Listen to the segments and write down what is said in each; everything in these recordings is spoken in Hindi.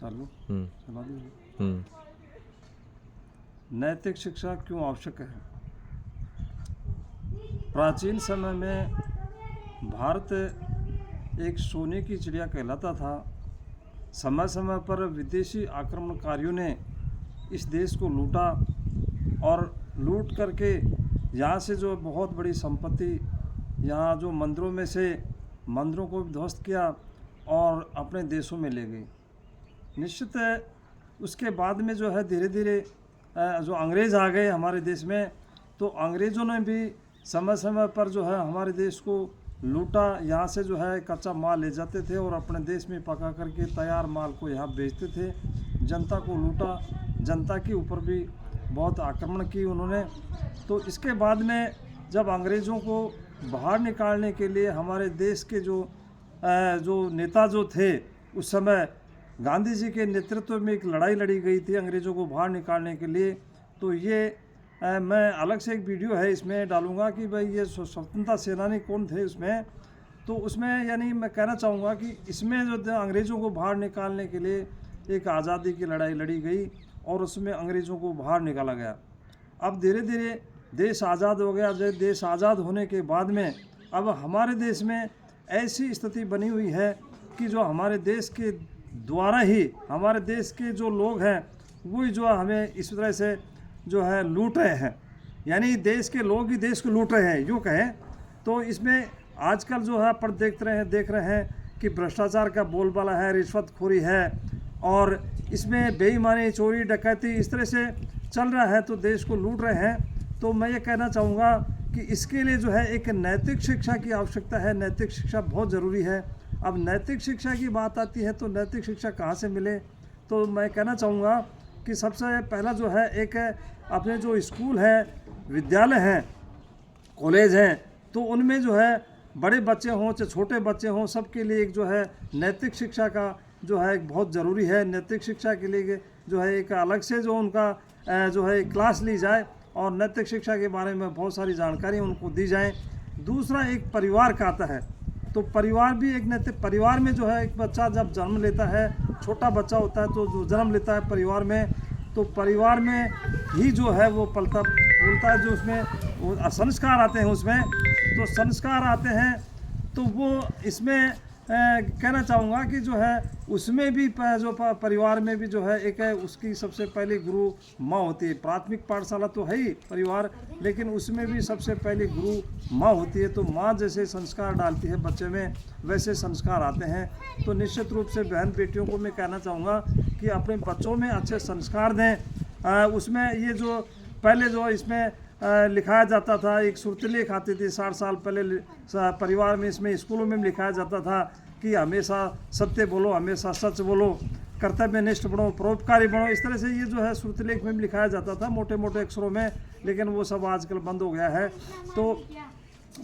चालू चला दीजिए। नैतिक शिक्षा क्यों आवश्यक है? प्राचीन समय में भारत एक सोने की चिड़िया कहलाता था। समय समय पर विदेशी आक्रमणकारियों ने इस देश को लूटा और लूट करके यहाँ से जो बहुत बड़ी संपत्ति, यहाँ जो मंदिरों में से मंदिरों को ध्वस्त किया और अपने देशों में ले गई। निश्चित है उसके बाद में जो है धीरे धीरे जो अंग्रेज़ आ गए हमारे देश में, तो अंग्रेज़ों ने भी समय समय पर जो है हमारे देश को लूटा। यहाँ से जो है कच्चा माल ले जाते थे और अपने देश में पका करके तैयार माल को यहाँ बेचते थे। जनता को लूटा, जनता के ऊपर भी बहुत आक्रमण की उन्होंने। तो इसके बाद में जब अंग्रेज़ों को बाहर निकालने के लिए हमारे देश के जो नेता जो थे उस समय गांधी जी के नेतृत्व में एक लड़ाई लड़ी गई थी अंग्रेज़ों को बाहर निकालने के लिए। तो ये मैं अलग से एक वीडियो है इसमें डालूंगा कि भाई ये स्वतंत्रता सेनानी कौन थे उसमें। तो उसमें यानी मैं कहना चाहूँगा कि इसमें जो अंग्रेज़ों को बाहर निकालने के लिए एक आज़ादी की लड़ाई लड़ी गई और उसमें अंग्रेज़ों को बाहर निकाला गया। अब धीरे धीरे देश आज़ाद हो गया। देश आज़ाद होने के बाद में अब हमारे देश में ऐसी स्थिति बनी हुई है कि जो हमारे देश के द्वारा ही हमारे देश के जो लोग हैं वही जो हमें इस तरह से जो है लूट रहे हैं, यानी देश के लोग ही देश को लूट रहे हैं यूँ कहें। तो इसमें आजकल जो है पर देख रहे हैं कि भ्रष्टाचार का बोलबाला है, रिश्वतखोरी है और इसमें बेईमानी, चोरी, डकैती इस तरह से चल रहा है, तो देश को लूट रहे हैं। तो मैं ये कहना चाहूँगा कि इसके लिए जो है एक नैतिक शिक्षा की आवश्यकता है। नैतिक शिक्षा बहुत ज़रूरी है। अब नैतिक शिक्षा की बात आती है तो नैतिक शिक्षा कहाँ से मिले, तो मैं कहना चाहूँगा कि सबसे पहला जो है एक अपने जो स्कूल है, विद्यालय हैं, कॉलेज हैं, तो उनमें जो है बड़े बच्चे हों चाहे छोटे बच्चे हों, सबके लिए एक जो है नैतिक शिक्षा का जो है बहुत ज़रूरी है। नैतिक शिक्षा के लिए जो है एक अलग से जो उनका जो है क्लास ली जाए और नैतिक शिक्षा के बारे में बहुत सारी जानकारी उनको दी जाए। दूसरा एक परिवार का आता है, तो परिवार भी एक नैतिक, परिवार में जो है एक बच्चा जब जन्म लेता है, छोटा बच्चा होता है तो जो जन्म लेता है परिवार में, तो परिवार में ही जो है वो पलता बोलता है, जो उसमें वो संस्कार आते हैं उसमें, तो संस्कार आते हैं तो वो इसमें कहना चाहूँगा कि जो है उसमें भी जो परिवार में भी जो है एक है उसकी सबसे पहले गुरु माँ होती है। प्राथमिक पाठशाला तो है ही परिवार, लेकिन उसमें भी सबसे पहले गुरु माँ होती है। तो माँ जैसे संस्कार डालती है बच्चे में वैसे संस्कार आते हैं। तो निश्चित रूप से बहन बेटियों को मैं कहना चाहूँगा कि अपने बच्चों में अच्छे संस्कार दें। उसमें ये जो पहले जो इसमें लिखाया जाता था, एक सुरती लेख आती थी 60 साल पहले परिवार में, इसमें स्कूलों में लिखाया जाता था कि हमेशा सत्य बोलो, हमेशा सच बोलो, कर्तव्यनिष्ठ बनो, परोपकारी बनो। इस तरह से ये जो है सुरती लेख में भी लिखाया जाता था मोटे मोटे अक्षरों में, लेकिन वो सब आजकल बंद हो गया है। तो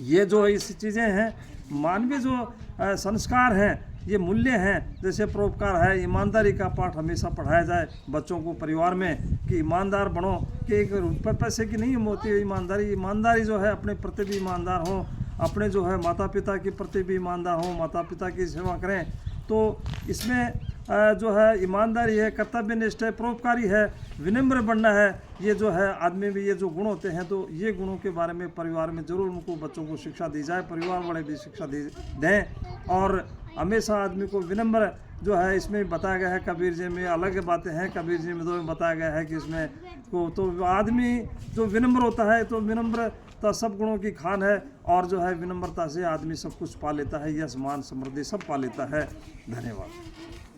ये जो इस चीज़ें हैं, मानवीय जो संस्कार हैं, ये मूल्य हैं, जैसे परोपकार है, ईमानदारी का पाठ हमेशा पढ़ाया जाए बच्चों को परिवार में कि ईमानदार बनो, कि एक पैसे की नहीं होती है ईमानदारी। ईमानदारी जो है अपने प्रति भी ईमानदार हो, अपने जो है माता पिता के प्रति भी ईमानदार हो, माता पिता की सेवा करें। तो इसमें जो है ईमानदारी है, कर्तव्यनिष्ठ है, परोपकारी है, विनम्र बनना है। ये जो है आदमी में ये जो गुण होते हैं, तो ये गुणों के बारे में परिवार में ज़रूर उनको बच्चों को शिक्षा दी जाए, परिवार वाले भी शिक्षा दें। और हमेशा आदमी को विनम्र जो है इसमें बताया गया है, कबीर जी में अलग बातें हैं, कबीर जी में तो बताया गया है कि इसमें को तो आदमी जो विनम्र होता है, तो विनम्रता सब गुणों की खान है और जो है विनम्रता से आदमी सब कुछ पा लेता है, यश मान समृद्धि सब पा लेता है। धन्यवाद।